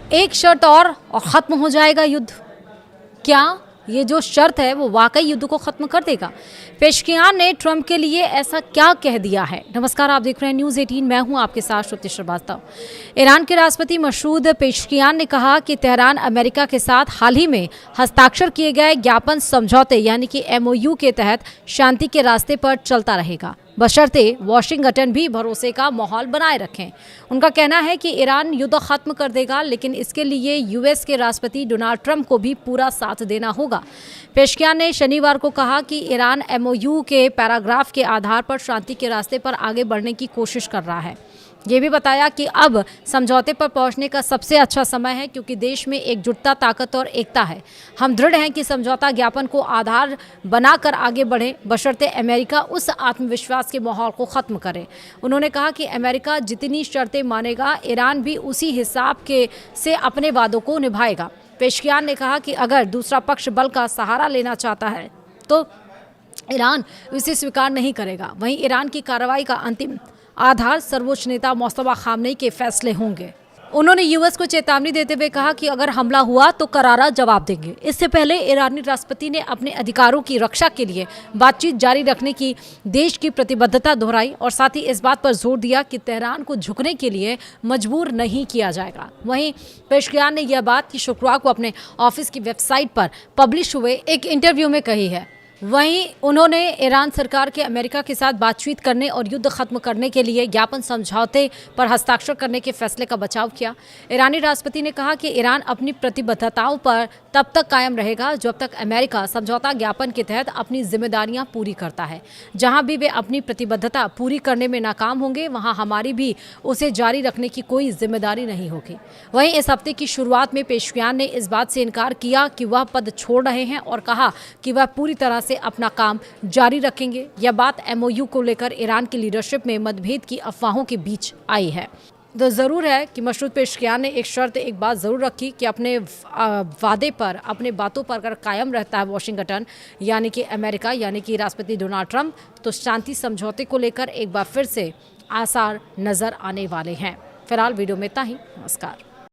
एक शर्त और खत्म हो जाएगा युद्ध। क्या ये जो शर्त है वो वाकई युद्ध को खत्म कर देगा? पेशकियान ने ट्रंप के लिए ऐसा क्या कह दिया है? नमस्कार, आप देख रहे हैं न्यूज़ 18। मैं हूं आपके साथ श्रुति श्रीवास्तव। ईरान के राष्ट्रपति मसूद पेशकियान ने कहा कि तेहरान अमेरिका के साथ हाल ही में हस्ताक्षर किए गए ज्ञापन समझौते यानी कि MOU के तहत शांति के रास्ते पर चलता रहेगा, बशर्ते वाशिंगटन भी भरोसे का माहौल बनाए रखें। उनका कहना है कि ईरान युद्ध खत्म कर देगा, लेकिन इसके लिए US के राष्ट्रपति डोनाल्ड ट्रंप को भी पूरा साथ देना होगा। पेशकियान ने शनिवार को कहा कि ईरान MOU के पैराग्राफ के आधार पर शांति के रास्ते पर आगे बढ़ने की कोशिश कर रहा है। ये भी बताया कि अब समझौते पर पहुंचने का सबसे अच्छा समय है, क्योंकि देश में एकजुटता, ताकत और एकता है। हम दृढ़ हैं कि समझौता ज्ञापन को आधार बनाकर आगे बढ़े, बशर्ते अमेरिका उस आत्मविश्वास के माहौल को खत्म करे। उन्होंने कहा कि अमेरिका जितनी शर्तें मानेगा, ईरान भी उसी हिसाब से अपने वादों को निभाएगा। पेशकियान ने कहा कि अगर दूसरा पक्ष बल का सहारा लेना चाहता है तो ईरान इसे स्वीकार नहीं करेगा। वहीं ईरान की कार्रवाई का अंतिम आधार सर्वोच्च नेता मुस्तफा खामनेई के फैसले होंगे। उन्होंने US को चेतावनी देते हुए कहा कि अगर हमला हुआ तो करारा जवाब देंगे। इससे पहले ईरानी राष्ट्रपति ने अपने अधिकारों की रक्षा के लिए बातचीत जारी रखने की देश की प्रतिबद्धता दोहराई और साथ ही इस बात पर जोर दिया कि तेहरान को झुकने के लिए मजबूर नहीं किया जाएगा। वहीं पेशकियान ने यह बात कि शुक्रवार को अपने ऑफिस की वेबसाइट पर पब्लिश हुए एक इंटरव्यू में कही है। वहीं उन्होंने ईरान सरकार के अमेरिका के साथ बातचीत करने और युद्ध खत्म करने के लिए ज्ञापन समझौते पर हस्ताक्षर करने के फैसले का बचाव किया। ईरानी राष्ट्रपति ने कहा कि ईरान अपनी प्रतिबद्धताओं पर तब तक कायम रहेगा जब तक अमेरिका समझौता ज्ञापन के तहत अपनी जिम्मेदारियां पूरी करता है। जहां भी वे अपनी प्रतिबद्धता पूरी करने में नाकाम होंगे, वहां हमारी भी उसे जारी रखने की कोई जिम्मेदारी नहीं होगी। वहीं इस हफ्ते की शुरुआत में पेशकियान ने इस बात से इनकार किया कि वह पद छोड़ रहे हैं और कहा कि वह पूरी तरह से अपना काम जारी रखेंगे। यह बात MOU को लेकर ईरान की लीडरशिप में मतभेद की अफवाहों के बीच आई है। तो ज़रूर है कि मसूद पेशकियान ने एक बात ज़रूर रखी कि अपने वादे पर, अपने बातों पर अगर कायम रहता है वाशिंगटन यानी कि अमेरिका यानी कि राष्ट्रपति डोनाल्ड ट्रंप, तो शांति समझौते को लेकर एक बार फिर से आसार नज़र आने वाले हैं। फिलहाल वीडियो में इतना ही। नमस्कार।